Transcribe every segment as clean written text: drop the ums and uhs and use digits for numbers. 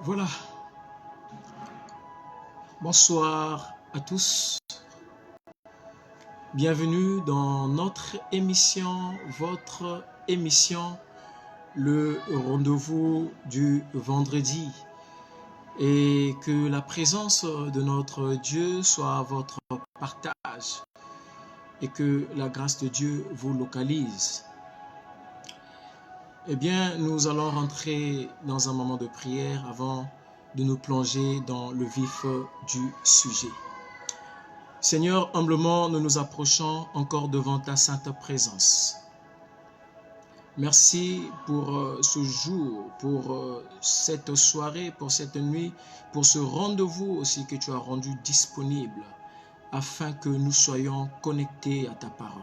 Voilà, bonsoir à tous. Bienvenue dans notre émission, votre émission, le rendez-vous du vendredi. Et que la présence de notre Dieu soit votre partage et que la grâce de Dieu vous localise. Eh bien, nous allons rentrer dans un moment de prière avant de nous plonger dans le vif du sujet. Seigneur, humblement, nous nous approchons encore devant ta sainte présence. Merci pour ce jour, pour cette soirée, pour cette nuit, pour ce rendez-vous aussi que tu as rendu disponible afin que nous soyons connectés à ta parole,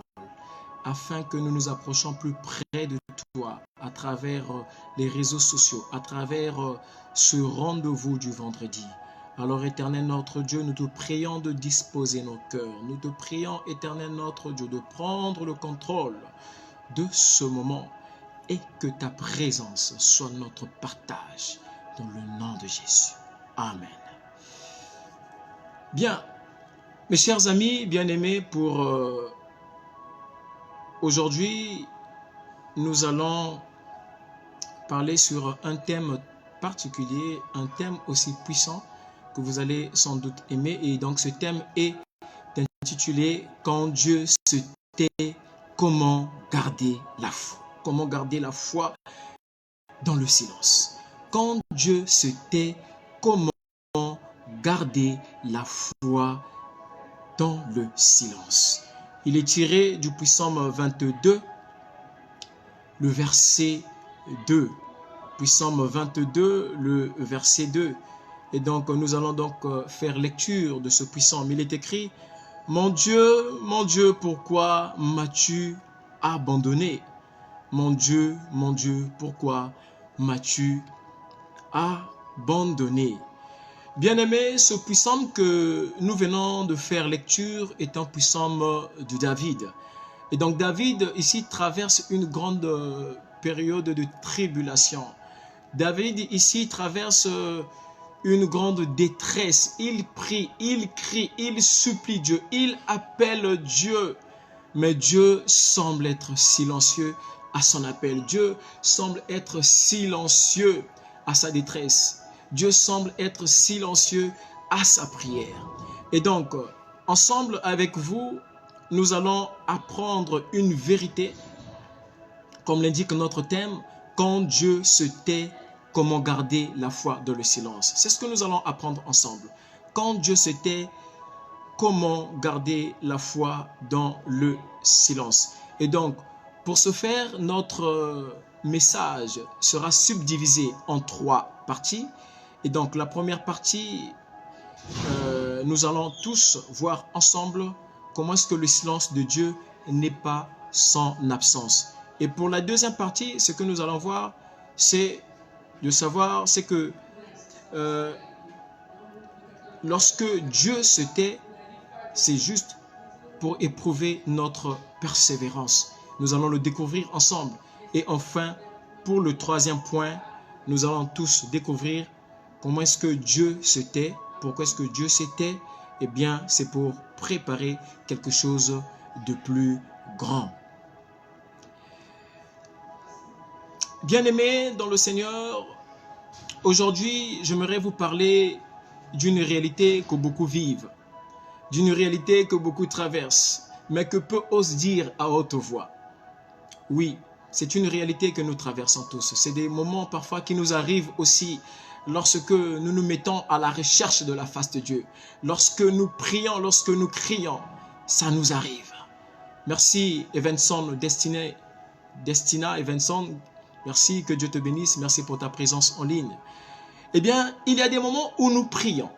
afin que nous nous approchions plus près de toi à travers les réseaux sociaux, à travers ce rendez-vous du vendredi. Alors, éternel notre Dieu, nous te prions de disposer nos cœurs. Nous te prions, éternel notre Dieu, de prendre le contrôle de ce moment et que ta présence soit notre partage dans le nom de Jésus. Amen. Bien, mes chers amis bien-aimés, pour aujourd'hui, nous allons parler sur un thème particulier, un thème aussi puissant que vous allez sans doute aimer. Et donc ce thème est intitulé « Quand Dieu se tait, comment garder la foi ?» Comment garder la foi dans le silence. Quand Dieu se tait, comment garder la foi dans le silence. Il est tiré du Psaume 22, le verset 2. Psaume 22, le verset 2. Et donc, nous allons donc faire lecture de ce psaume. Il est écrit, « Mon Dieu, pourquoi m'as-tu abandonné? Mon Dieu, pourquoi m'as-tu abandonné ?» Bien-aimé, ce psaume que nous venons de faire lecture est un psaume de David. Et donc David ici traverse une grande période de tribulation. David ici traverse une grande détresse. Il prie, il crie, il supplie Dieu, il appelle Dieu. Mais Dieu semble être silencieux à son appel. Dieu semble être silencieux à sa détresse. Dieu semble être silencieux à sa prière. Et donc, ensemble avec vous, nous allons apprendre une vérité, comme l'indique notre thème, quand Dieu se tait, comment garder la foi dans le silence. C'est ce que nous allons apprendre ensemble. Quand Dieu se tait, comment garder la foi dans le silence. Et donc, pour ce faire, notre message sera subdivisé en 3 parties. Et donc, la première partie, nous allons tous voir ensemble comment est-ce que le silence de Dieu n'est pas son absence. Et pour la deuxième partie, ce que nous allons voir, c'est de savoir, c'est que lorsque Dieu se tait, c'est juste pour éprouver notre persévérance. Nous allons le découvrir ensemble. Et enfin, pour le troisième point, nous allons tous découvrir comment est-ce que Dieu se tait. Pourquoi est-ce que Dieu se tait? Eh bien, c'est pour préparer quelque chose de plus grand. Bien-aimés dans le Seigneur, aujourd'hui, j'aimerais vous parler d'une réalité que beaucoup vivent, d'une réalité que beaucoup traversent, mais que peu osent dire à haute voix. Oui, c'est une réalité que nous traversons tous. C'est des moments parfois qui nous arrivent aussi lorsque nous nous mettons à la recherche de la face de Dieu. Lorsque nous prions, lorsque nous crions, ça nous arrive. Merci Evanson, Destina Evanson. Merci, que Dieu te bénisse. Merci pour ta présence en ligne. Eh bien, il y a des moments où nous prions.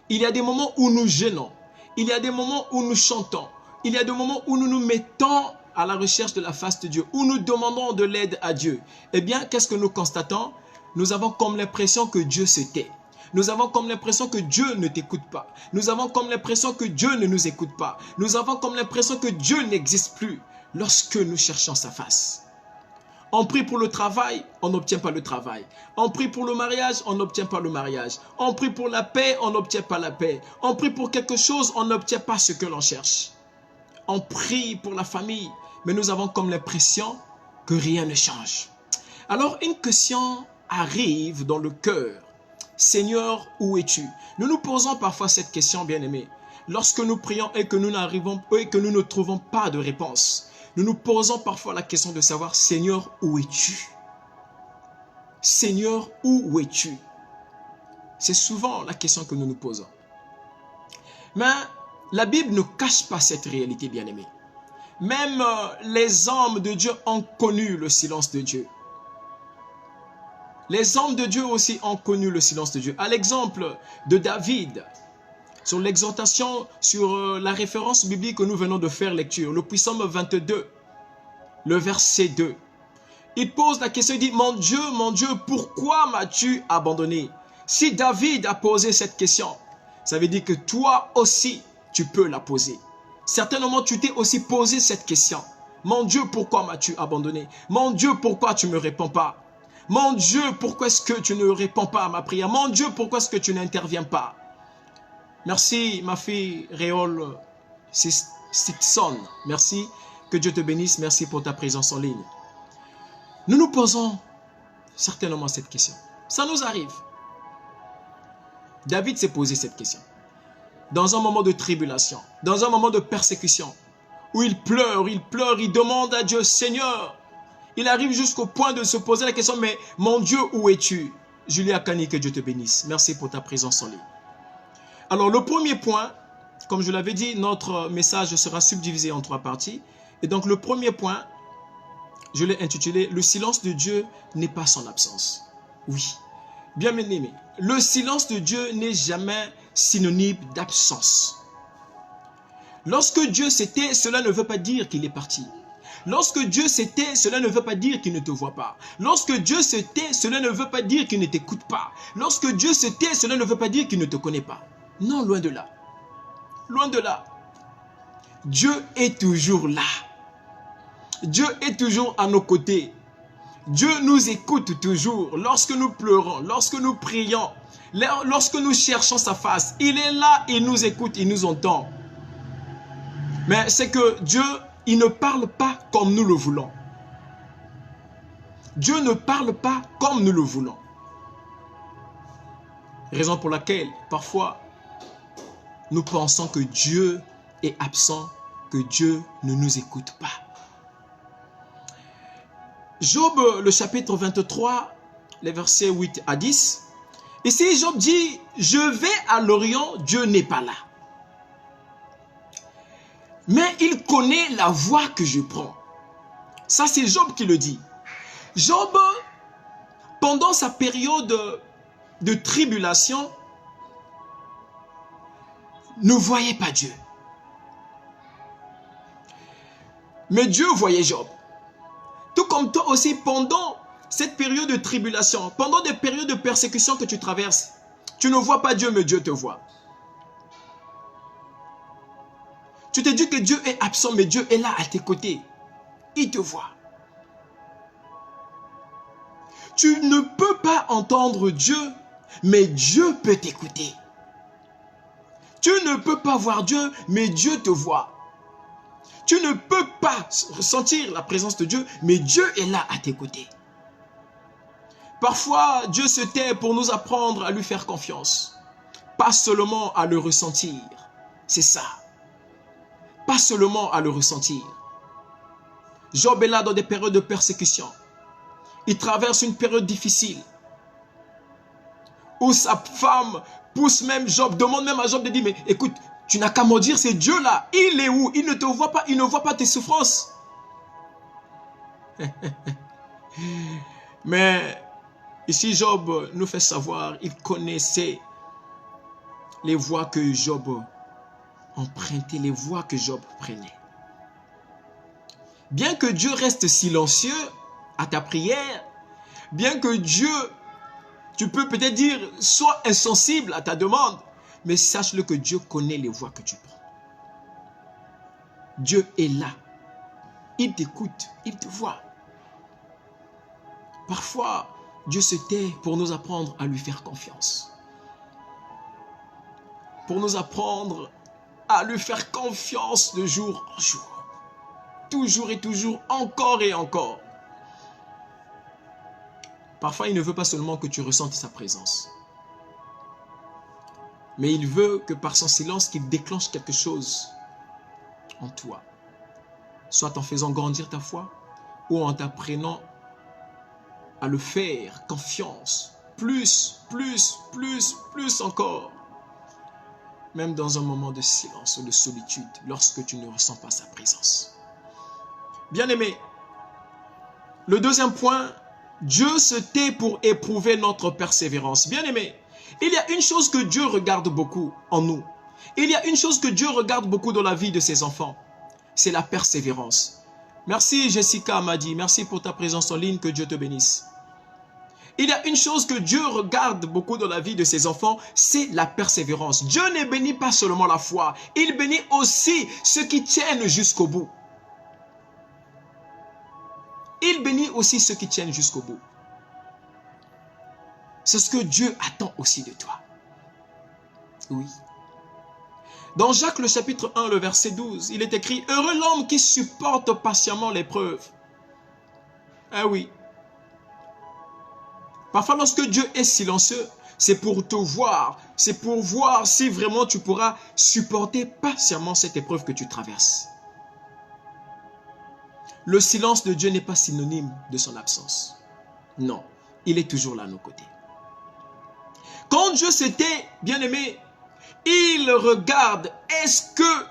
Il y a des moments où nous jeûnons. Il y a des moments où nous chantons. Il y a des moments où nous nous mettons à la recherche de la face de Dieu, où nous demandons de l'aide à Dieu. Eh bien, qu'est-ce que nous constatons? Nous avons comme l'impression que Dieu se tait. Nous avons comme l'impression que Dieu ne t'écoute pas. Nous avons comme l'impression que Dieu ne nous écoute pas. Nous avons comme l'impression que Dieu n'existe plus lorsque nous cherchons sa face. On prie pour le travail, on n'obtient pas le travail. On prie pour le mariage, on n'obtient pas le mariage. On prie pour la paix, on n'obtient pas la paix. On prie pour quelque chose, on n'obtient pas ce que l'on cherche. On prie pour la famille, mais nous avons comme l'impression que rien ne change. Alors une question arrive dans le cœur. Seigneur, où es-tu? Nous nous posons parfois cette question, bien-aimés. Lorsque nous prions et que nous ne trouvons pas de réponse, nous nous posons parfois la question de savoir, Seigneur, où es-tu? Seigneur, où es-tu? C'est souvent la question que nous nous posons. Mais la Bible ne cache pas cette réalité, bien-aimés. Même les hommes de Dieu ont connu le silence de Dieu. Les hommes de Dieu aussi ont connu le silence de Dieu. À l'exemple de David, sur l'exhortation, sur la référence biblique que nous venons de faire lecture, le psaume 22, le verset 2. Il pose la question, il dit, mon Dieu, pourquoi m'as-tu abandonné? Si David a posé cette question, ça veut dire que toi aussi, tu peux la poser. Certainement, tu t'es aussi posé cette question. Mon Dieu, pourquoi m'as-tu abandonné? Mon Dieu, pourquoi tu ne me réponds pas? Mon Dieu, pourquoi est-ce que tu ne réponds pas à ma prière? Mon Dieu, pourquoi est-ce que tu n'interviens pas? Merci, ma fille Réole Stixon. Merci, que Dieu te bénisse. Merci pour ta présence en ligne. Nous nous posons certainement cette question. Ça nous arrive. David s'est posé cette question. Dans un moment de tribulation, dans un moment de persécution, où il pleure, il demande à Dieu, Seigneur. Il arrive jusqu'au point de se poser la question, mais mon Dieu, où es-tu? Julia Kani, que Dieu te bénisse. Merci pour ta présence en ligne. Alors, le premier point, comme je l'avais dit, notre message sera subdivisé en 3 parties. Et donc, le premier point, je l'ai intitulé « Le silence de Dieu n'est pas son absence ». Oui, bien aimé, le silence de Dieu n'est jamais synonyme d'absence. Lorsque Dieu s'était, cela ne veut pas dire qu'il est parti. Lorsque Dieu s'était, cela ne veut pas dire qu'il ne te voit pas. Lorsque Dieu s'était, cela ne veut pas dire qu'il ne t'écoute pas. Lorsque Dieu s'était, cela ne veut pas dire qu'il ne te connaît pas. Non, loin de là. Loin de là. Dieu est toujours là. Dieu est toujours à nos côtés. Dieu nous écoute toujours. Lorsque nous pleurons, lorsque nous prions, lorsque nous cherchons sa face, il est là, il nous écoute, il nous entend. Mais c'est que Dieu, il ne parle pas comme nous le voulons. Dieu ne parle pas comme nous le voulons. Raison pour laquelle, parfois, nous pensons que Dieu est absent, que Dieu ne nous écoute pas. Job, le chapitre 23, les versets 8 à 10. Ici, Job dit, je vais à l'Orient, Dieu n'est pas là. Mais il connaît la voie que je prends. Ça, c'est Job qui le dit. Job, pendant sa période de tribulation, ne voyait pas Dieu. Mais Dieu voyait Job. Tout comme toi aussi, pendant cette période de tribulation, pendant des périodes de persécution que tu traverses, tu ne vois pas Dieu, mais Dieu te voit. Tu te dis que Dieu est absent, mais Dieu est là à tes côtés. Il te voit. Tu ne peux pas entendre Dieu, mais Dieu peut t'écouter. Tu ne peux pas voir Dieu, mais Dieu te voit. Tu ne peux pas ressentir la présence de Dieu, mais Dieu est là à tes côtés. Parfois, Dieu se tait pour nous apprendre à lui faire confiance. Pas seulement à le ressentir. C'est ça. Pas seulement à le ressentir. Job est là dans des périodes de persécution. Il traverse une période difficile. Où sa femme pousse même Job, demande même à Job de dire, mais écoute, tu n'as qu'à me dire, c'est Dieu là. Il est où? Il ne te voit pas, il ne voit pas tes souffrances. Mais ici, Job nous fait savoir, il connaissait les voies que Job empruntait, les voies que Job prenait. Bien que Dieu reste silencieux à ta prière, bien que Dieu, tu peux peut-être dire, soit insensible à ta demande, mais sache-le que Dieu connaît les voies que tu prends. Dieu est là. Il t'écoute, il te voit. Parfois, Dieu se tait pour nous apprendre à lui faire confiance. Pour nous apprendre à lui faire confiance de jour en jour. Toujours et toujours, encore et encore. Parfois, il ne veut pas seulement que tu ressentes sa présence. Mais il veut que par son silence, qu'il déclenche quelque chose en toi. Soit en faisant grandir ta foi, ou en t'apprenant à le faire confiance. Plus encore. Même dans un moment de silence ou de solitude, lorsque tu ne ressens pas sa présence. Bien-aimé, le deuxième point, Dieu se tait pour éprouver notre persévérance. Bien-aimé, il y a une chose que Dieu regarde beaucoup en nous. Il y a une chose que Dieu regarde beaucoup dans la vie de ses enfants. C'est la persévérance. Merci Jessica Amadi, merci pour ta présence en ligne, que Dieu te bénisse. Il y a une chose que Dieu regarde beaucoup dans la vie de ses enfants, c'est la persévérance. Dieu ne bénit pas seulement la foi, il bénit aussi ceux qui tiennent jusqu'au bout. Il bénit aussi ceux qui tiennent jusqu'au bout. C'est ce que Dieu attend aussi de toi. Oui. Dans Jacques le chapitre 1, le verset 12, il est écrit « Heureux l'homme qui supporte patiemment l'épreuve. » Ah oui. Parfois, lorsque Dieu est silencieux, c'est pour te voir. C'est pour voir si vraiment tu pourras supporter patiemment cette épreuve que tu traverses. Le silence de Dieu n'est pas synonyme de son absence. Non, il est toujours là à nos côtés. Quand Dieu se tait, bien-aimé, il regarde, est-ce que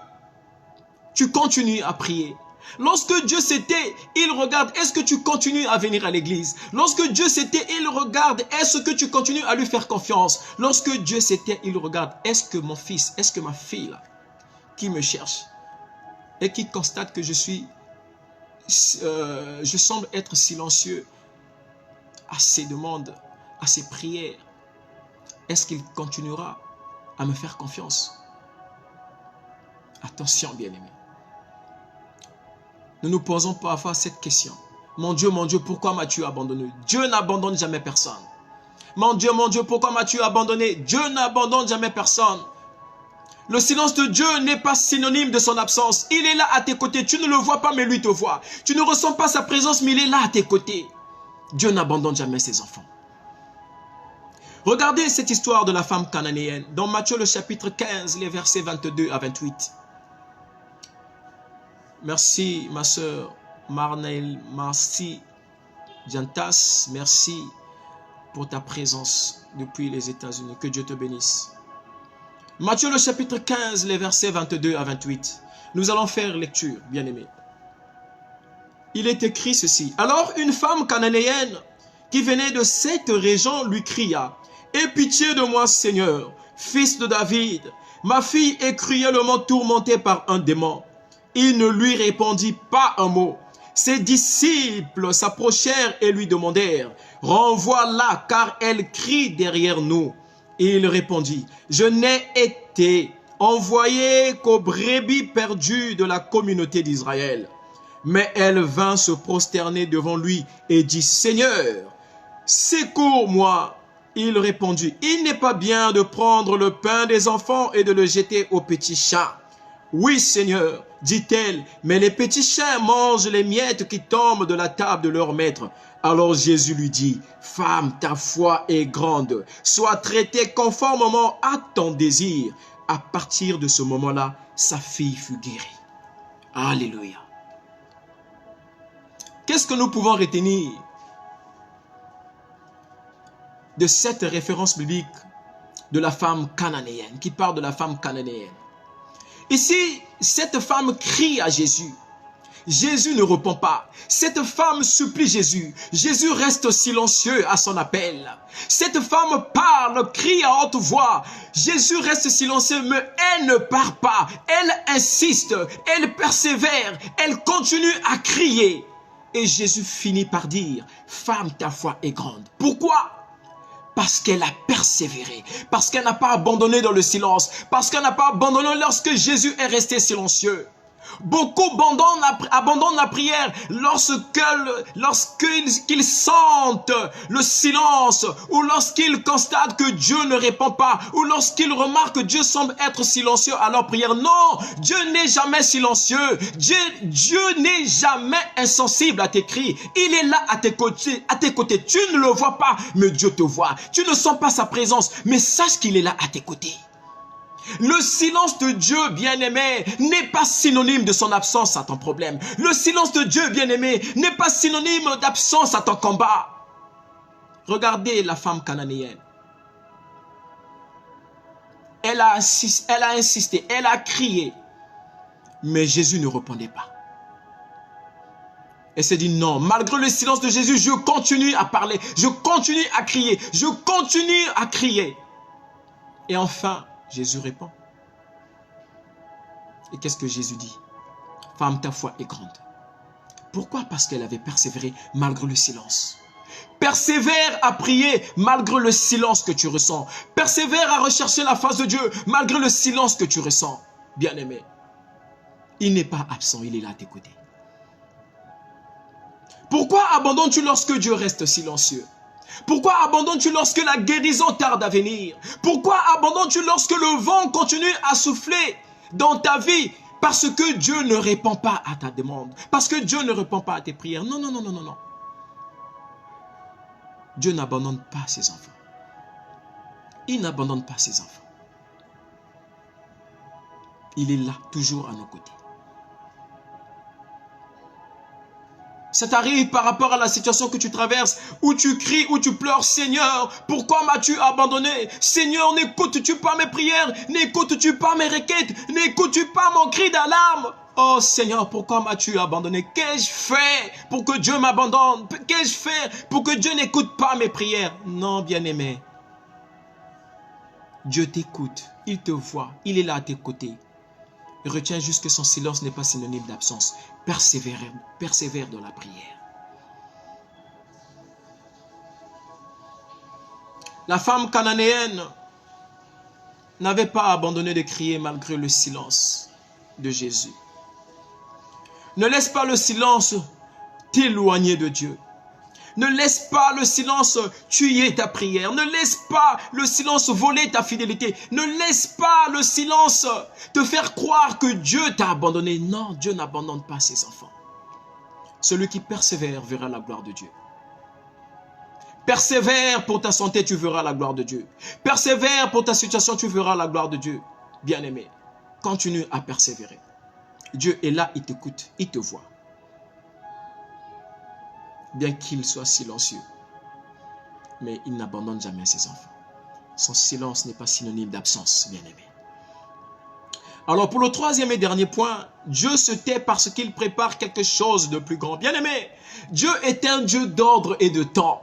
tu continues à prier? Lorsque Dieu se tait, il regarde, est-ce que tu continues à venir à l'église? Lorsque Dieu se tait, il regarde, est-ce que tu continues à lui faire confiance? Lorsque Dieu se tait, il regarde, est-ce que mon fils, est-ce que ma fille, là, qui me cherche et qui constate que je semble être silencieux à ses demandes, à ses prières, est-ce qu'il continuera à me faire confiance? Attention, bien-aimés. Nous nous posons parfois cette question. Mon Dieu, pourquoi m'as-tu abandonné? Dieu n'abandonne jamais personne. Mon Dieu, pourquoi m'as-tu abandonné? Dieu n'abandonne jamais personne. Le silence de Dieu n'est pas synonyme de son absence. Il est là à tes côtés. Tu ne le vois pas, mais lui te voit. Tu ne ressens pas sa présence, mais il est là à tes côtés. Dieu n'abandonne jamais ses enfants. Regardez cette histoire de la femme cananéenne dans Matthieu le chapitre 15, les versets 22 à 28. Merci ma soeur Marnel Marcy Diantas, merci pour ta présence depuis les États-Unis. Que Dieu te bénisse. Matthieu le chapitre 15, les versets 22 à 28. Nous allons faire lecture, bien-aimés. Il est écrit ceci. Alors une femme cananéenne qui venait de cette région lui cria: « Aie pitié de moi, Seigneur, fils de David. Ma fille est cruellement tourmentée par un démon. » Il ne lui répondit pas un mot. Ses disciples s'approchèrent et lui demandèrent: « Renvoie-la, car elle crie derrière nous. » Il répondit: « Je n'ai été envoyé qu'aux brebis perdues de la communauté d'Israël. » Mais elle vint se prosterner devant lui et dit: « Seigneur, secours-moi. » Il répondit: « Il n'est pas bien de prendre le pain des enfants et de le jeter aux petits chats. » « Oui, Seigneur, dit-elle, mais les petits chiens mangent les miettes qui tombent de la table de leur maître. » Alors Jésus lui dit: « Femme, ta foi est grande, sois traitée conformément à ton désir. » À partir de ce moment-là, sa fille fut guérie. Alléluia. Qu'est-ce que nous pouvons retenir de cette référence biblique de la femme cananéenne, qui parle de la femme cananéenne? Ici, cette femme crie à Jésus. Jésus ne répond pas. Cette femme supplie Jésus. Jésus reste silencieux à son appel. Cette femme parle, crie à haute voix. Jésus reste silencieux, mais elle ne part pas. Elle insiste, elle persévère, elle continue à crier. Et Jésus finit par dire: « Femme, ta foi est grande. » Pourquoi? Parce qu'elle a persévéré, parce qu'elle n'a pas abandonné dans le silence, parce qu'elle n'a pas abandonné lorsque Jésus est resté silencieux. Beaucoup abandonnent la prière lorsqu'ils sentent le silence, ou lorsqu'ils constatent que Dieu ne répond pas, ou lorsqu'ils remarquent que Dieu semble être silencieux à leur prière. Non, Dieu n'est jamais silencieux. Dieu n'est jamais insensible à tes cris. Il est là à tes côtés. Tu ne le vois pas, mais Dieu te voit. Tu ne sens pas sa présence, mais sache qu'il est là à tes côtés. Le silence de Dieu, bien-aimé, n'est pas synonyme de son absence à ton problème. Le silence de Dieu, bien-aimé, n'est pas synonyme d'absence à ton combat. Regardez la femme cananéenne. Elle a insisté, elle a crié, mais Jésus ne répondait pas. Elle s'est dit non, malgré le silence de Jésus, je continue à parler, je continue à crier, je continue à crier. Et enfin, Jésus répond. Et qu'est-ce que Jésus dit? Femme, ta foi est grande. Pourquoi? Parce qu'elle avait persévéré malgré le silence. Persévère à prier malgré le silence que tu ressens. Persévère à rechercher la face de Dieu malgré le silence que tu ressens. Bien-aimé, il n'est pas absent, il est là à tes côtés. Pourquoi abandonnes-tu lorsque Dieu reste silencieux? Pourquoi abandonnes-tu lorsque la guérison tarde à venir? Pourquoi abandonnes-tu lorsque le vent continue à souffler dans ta vie? Parce que Dieu ne répond pas à ta demande. Parce que Dieu ne répond pas à tes prières. Non, non, non, non, non, non. Dieu n'abandonne pas ses enfants. Il n'abandonne pas ses enfants. Il est là, toujours à nos côtés. Ça t'arrive par rapport à la situation que tu traverses, où tu cries, où tu pleures, Seigneur, pourquoi m'as-tu abandonné? Seigneur, n'écoutes-tu pas mes prières? N'écoutes-tu pas mes requêtes? N'écoutes-tu pas mon cri d'alarme? Oh Seigneur, pourquoi m'as-tu abandonné? Qu'ai-je fait pour que Dieu m'abandonne? Qu'ai-je fait pour que Dieu n'écoute pas mes prières? Non, bien-aimé. Dieu t'écoute, il te voit, il est là à tes côtés. Et retiens juste que son silence n'est pas synonyme d'absence. Persévère dans la prière. La femme cananéenne n'avait pas abandonné de crier malgré le silence de Jésus. Ne laisse pas le silence t'éloigner de Dieu. Ne laisse pas le silence tuer ta prière. Ne laisse pas le silence voler ta fidélité. Ne laisse pas le silence te faire croire que Dieu t'a abandonné. Non, Dieu n'abandonne pas ses enfants. Celui qui persévère verra la gloire de Dieu. Persévère pour ta santé, tu verras la gloire de Dieu. Persévère pour ta situation, tu verras la gloire de Dieu. Bien-aimé, continue à persévérer. Dieu est là, il t'écoute, il te voit. Bien qu'il soit silencieux, mais il n'abandonne jamais ses enfants. Son silence n'est pas synonyme d'absence, bien-aimé. Alors pour le troisième et dernier point, Dieu se tait parce qu'il prépare quelque chose de plus grand. Bien-aimé, Dieu est un Dieu d'ordre et de temps.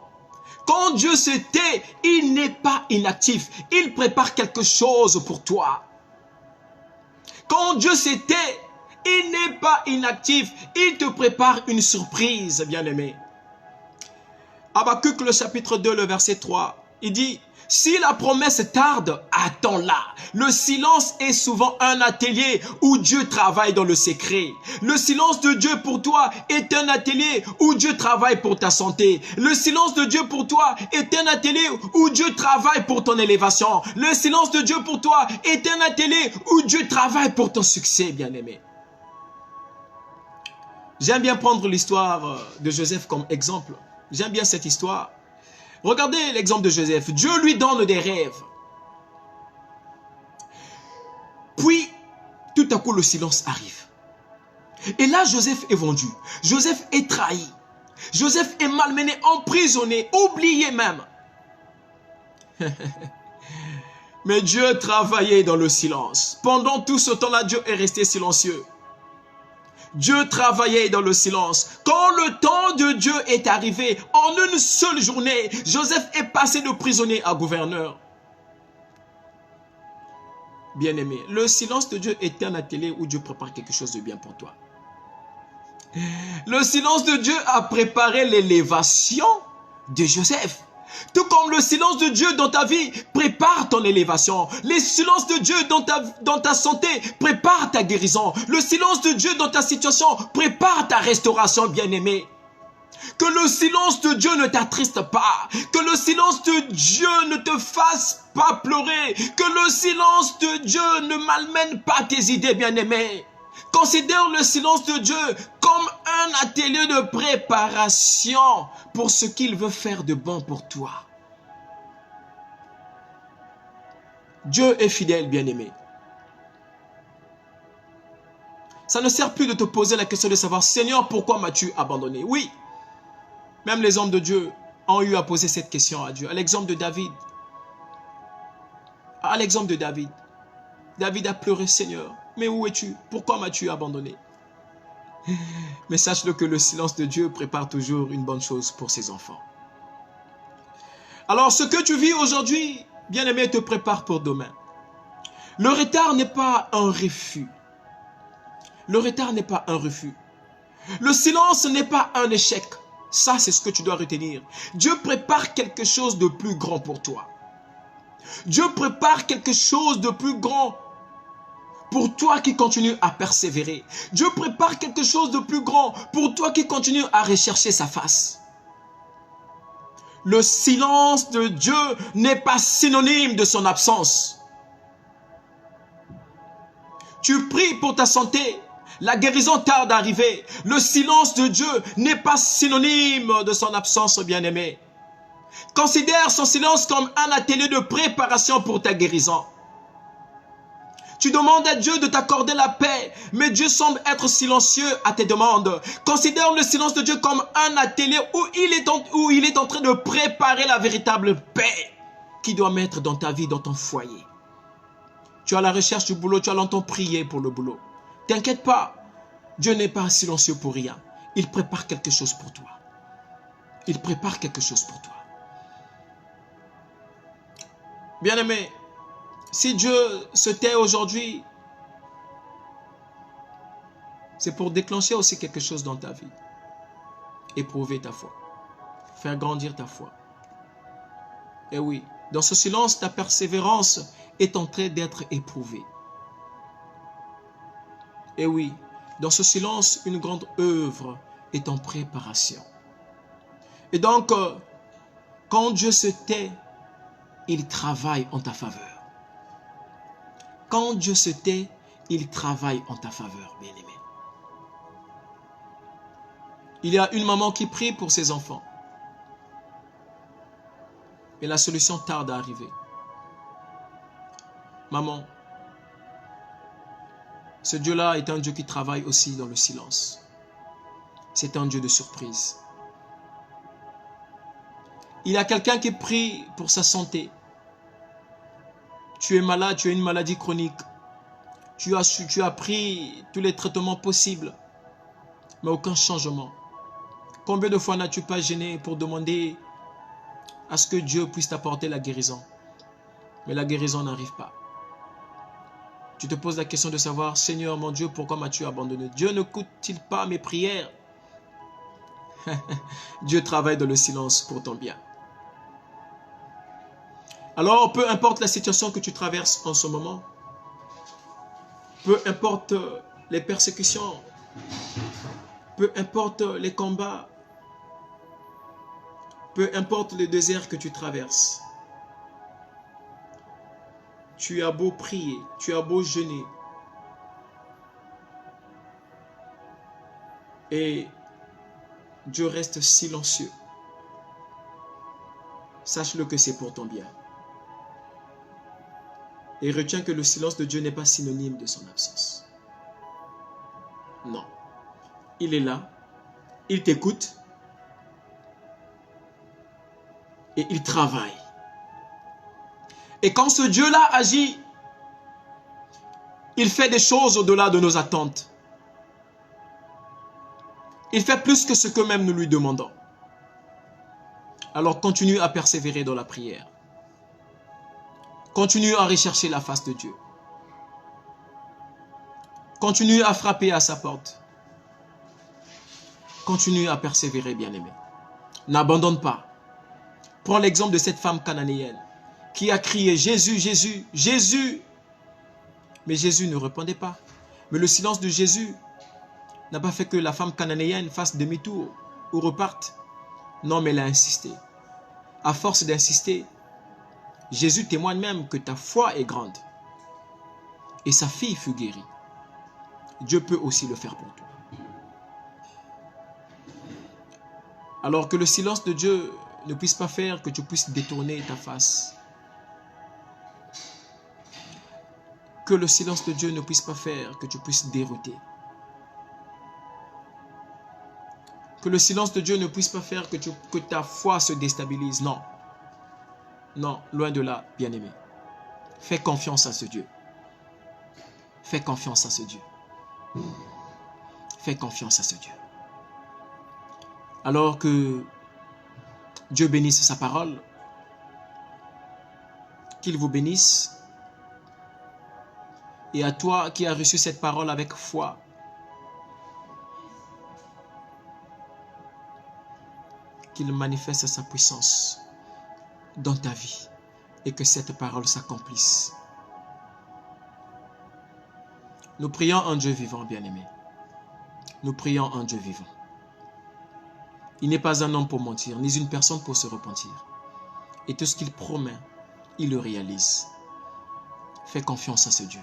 Quand Dieu se tait, il n'est pas inactif. Il prépare quelque chose pour toi. Quand Dieu se tait, il n'est pas inactif. Il te prépare une surprise, bien-aimé. Habakkuk, le chapitre 2, le verset 3, il dit, « Si la promesse tarde, attends-la. Le silence est souvent un atelier où Dieu travaille dans le secret. Le silence de Dieu pour toi est un atelier où Dieu travaille pour ta santé. Le silence de Dieu pour toi est un atelier où Dieu travaille pour ton élévation. Le silence de Dieu pour toi est un atelier où Dieu travaille pour ton succès, bien-aimé. » J'aime bien prendre l'histoire de Joseph comme exemple. J'aime bien cette histoire. Regardez l'exemple de Joseph. Dieu lui donne des rêves. Puis, tout à coup, le silence arrive. Et là, Joseph est vendu. Joseph est trahi. Joseph est malmené, emprisonné, oublié même. Mais Dieu travaillait dans le silence. Pendant tout ce temps-là, Dieu est resté silencieux. Dieu travaillait dans le silence. Quand le temps de Dieu est arrivé, en une seule journée, Joseph est passé de prisonnier à gouverneur. Bien-aimé, le silence de Dieu est un atelier où Dieu prépare quelque chose de bien pour toi. Le silence de Dieu a préparé l'élévation de Joseph. Tout comme le silence de Dieu dans ta vie prépare ton élévation. Le silence de Dieu dans ta santé prépare ta guérison. Le silence de Dieu dans ta situation prépare ta restauration, bien-aimé. Que le silence de Dieu ne t'attriste pas. Que le silence de Dieu ne te fasse pas pleurer. Que le silence de Dieu ne malmène pas tes idées, bien-aimé. Considère le silence de Dieu comme un atelier de préparation pour ce qu'il veut faire de bon pour toi. Dieu est fidèle, bien-aimé. Ça ne sert plus de te poser la question de savoir, Seigneur, pourquoi m'as-tu abandonné? Oui, même les hommes de Dieu ont eu à poser cette question à Dieu. À l'exemple de David. À l'exemple de David. David a pleuré, Seigneur, mais où es-tu? Pourquoi m'as-tu abandonné? Mais sache-le que le silence de Dieu prépare toujours une bonne chose pour ses enfants. Alors ce que tu vis aujourd'hui, bien-aimé, te prépare pour demain. Le retard n'est pas un refus. Le retard n'est pas un refus. Le silence n'est pas un échec. Ça, c'est ce que tu dois retenir. Dieu prépare quelque chose de plus grand pour toi. Dieu prépare quelque chose de plus grand pour toi qui continue à persévérer. Dieu prépare quelque chose de plus grand pour toi qui continue à rechercher sa face. Le silence de Dieu n'est pas synonyme de son absence. Tu pries pour ta santé, la guérison tarde d'arriver. Le silence de Dieu n'est pas synonyme de son absence, bien-aimé. Considère son silence comme un atelier de préparation pour ta guérison. Tu demandes à Dieu de t'accorder la paix, mais Dieu semble être silencieux à tes demandes. Considère le silence de Dieu comme un atelier où il est en train de préparer la véritable paix qu'il doit mettre dans ta vie, dans ton foyer. Tu es à la recherche du boulot, tu as longtemps prié pour le boulot. T'inquiète pas, Dieu n'est pas silencieux pour rien. Il prépare quelque chose pour toi. Il prépare quelque chose pour toi. Bien-aimé, si Dieu se tait aujourd'hui, c'est pour déclencher aussi quelque chose dans ta vie. Éprouver ta foi. Faire grandir ta foi. Et oui, dans ce silence, ta persévérance est en train d'être éprouvée. Et oui, dans ce silence, une grande œuvre est en préparation. Et donc, quand Dieu se tait, il travaille en ta faveur. Quand Dieu se tait, il travaille en ta faveur, bien-aimé. Il y a une maman qui prie pour ses enfants. Mais la solution tarde à arriver. Maman, ce Dieu-là est un Dieu qui travaille aussi dans le silence. C'est un Dieu de surprise. Il y a quelqu'un qui prie pour sa santé. Tu es malade, tu as une maladie chronique. Tu as pris tous les traitements possibles, mais aucun changement. Combien de fois n'as-tu pas gêné pour demander à ce que Dieu puisse t'apporter la guérison? Mais la guérison n'arrive pas. Tu te poses la question de savoir, Seigneur mon Dieu, pourquoi m'as-tu abandonné? Dieu n'écoute-t-il pas mes prières? Dieu travaille dans le silence pour ton bien. Alors, peu importe la situation que tu traverses en ce moment, peu importe les persécutions, peu importe les combats, peu importe le désert que tu traverses, tu as beau prier, tu as beau jeûner, et Dieu reste silencieux. Sache-le que c'est pour ton bien. Et retiens que le silence de Dieu n'est pas synonyme de son absence. Non. Il est là, il t'écoute et il travaille. Et quand ce Dieu-là agit, il fait des choses au-delà de nos attentes. Il fait plus que ce que même nous lui demandons. Alors continue à persévérer dans la prière. Continue à rechercher la face de Dieu. Continue à frapper à sa porte. Continue à persévérer, bien-aimé. N'abandonne pas. Prends l'exemple de cette femme cananéenne qui a crié « Jésus, Jésus, Jésus !» Mais Jésus ne répondait pas. Mais le silence de Jésus n'a pas fait que la femme cananéenne fasse demi-tour ou reparte. Non, mais elle a insisté. À force d'insister, Jésus témoigne même que ta foi est grande. Et sa fille fut guérie. Dieu peut aussi le faire pour toi. Alors que le silence de Dieu ne puisse pas faire que tu puisses détourner ta face. Que le silence de Dieu ne puisse pas faire que tu puisses dérouter. Que le silence de Dieu ne puisse pas faire que ta foi se déstabilise. Non. Non, loin de là, bien-aimé. Fais confiance à ce Dieu. Fais confiance à ce Dieu. Fais confiance à ce Dieu. Alors que Dieu bénisse sa parole, qu'il vous bénisse. Et à toi qui as reçu cette parole avec foi, qu'il manifeste sa puissance dans ta vie et que cette parole s'accomplisse. Nous prions un Dieu vivant, bien-aimé. Nous prions un Dieu vivant. Il n'est pas un homme pour mentir, ni une personne pour se repentir. Et tout ce qu'il promet, il le réalise. Fais confiance à ce Dieu.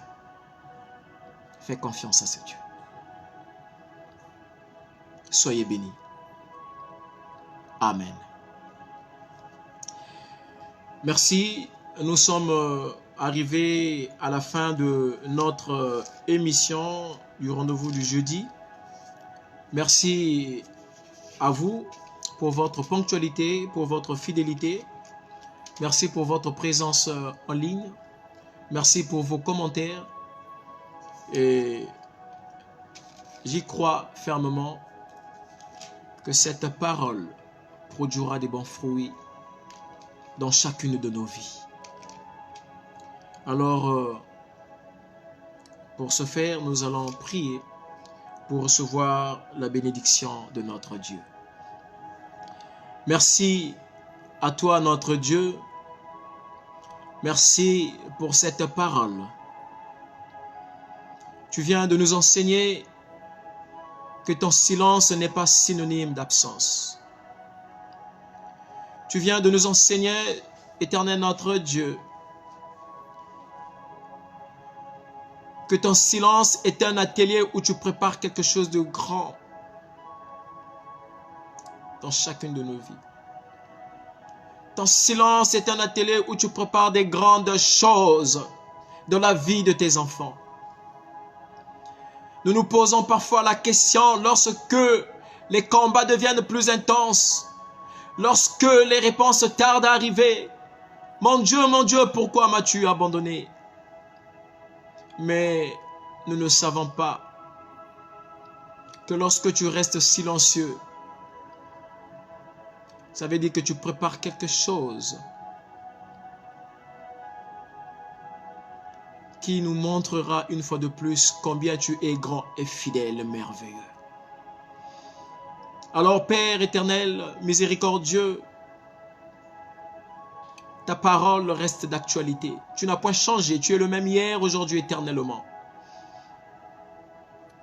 Fais confiance à ce Dieu. Soyez bénis. Amen. Merci. Nous sommes arrivés à la fin de notre émission du rendez-vous du jeudi. Merci à vous pour votre ponctualité, pour votre fidélité. Merci pour votre présence en ligne. Merci pour vos commentaires. Et j'y crois fermement que cette parole produira des bons fruits dans chacune de nos vies. Alors, pour ce faire, nous allons prier pour recevoir la bénédiction de notre Dieu. Merci à toi, notre Dieu. Merci pour cette parole. Tu viens de nous enseigner que ton silence n'est pas synonyme d'absence. Tu viens de nous enseigner, éternel notre Dieu, que ton silence est un atelier où tu prépares quelque chose de grand dans chacune de nos vies. Ton silence est un atelier où tu prépares des grandes choses dans la vie de tes enfants. Nous nous posons parfois la question lorsque les combats deviennent plus intenses, lorsque les réponses tardent à arriver. Mon Dieu, pourquoi m'as-tu abandonné? Mais nous ne savons pas que lorsque tu restes silencieux, ça veut dire que tu prépares quelque chose qui nous montrera une fois de plus combien tu es grand et fidèle, merveilleux. Alors Père éternel, miséricordieux, ta parole reste d'actualité. Tu n'as point changé, tu es le même hier, aujourd'hui, éternellement.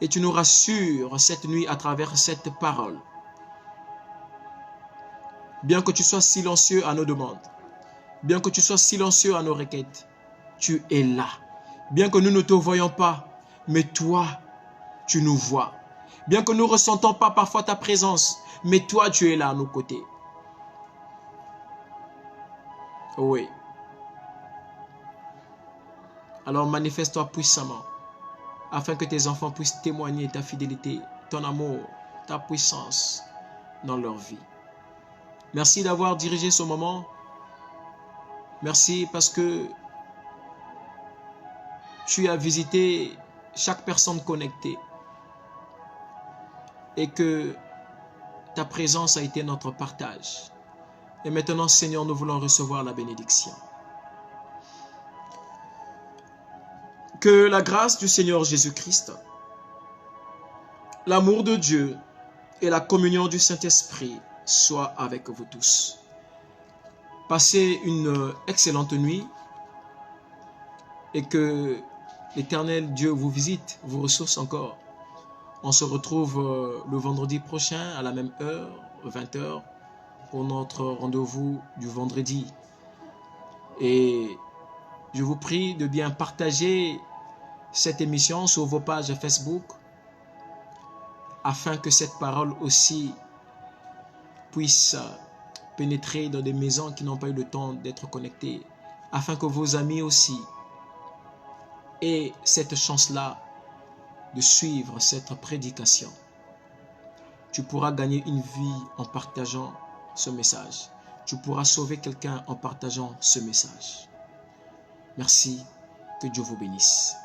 Et tu nous rassures cette nuit à travers cette parole. Bien que tu sois silencieux à nos demandes, bien que tu sois silencieux à nos requêtes, tu es là. Bien que nous ne te voyons pas, mais toi, tu nous vois. Bien que nous ne ressentons pas parfois ta présence, mais toi, tu es là à nos côtés. Oui. Alors manifeste-toi puissamment, afin que tes enfants puissent témoigner ta fidélité, ton amour, ta puissance dans leur vie. Merci d'avoir dirigé ce moment. Merci parce que tu as visité chaque personne connectée et que ta présence a été notre partage. Et maintenant, Seigneur, nous voulons recevoir la bénédiction. Que la grâce du Seigneur Jésus-Christ, l'amour de Dieu et la communion du Saint-Esprit soient avec vous tous. Passez une excellente nuit et que l'Éternel Dieu vous visite, vous ressource encore. On se retrouve le vendredi prochain à la même heure, 20 h, pour notre rendez-vous du vendredi. Et je vous prie de bien partager cette émission sur vos pages Facebook afin que cette parole aussi puisse pénétrer dans des maisons qui n'ont pas eu le temps d'être connectées, afin que vos amis aussi aient cette chance-là de suivre cette prédication. Tu pourras gagner une vie en partageant ce message. Tu pourras sauver quelqu'un en partageant ce message. Merci, que Dieu vous bénisse.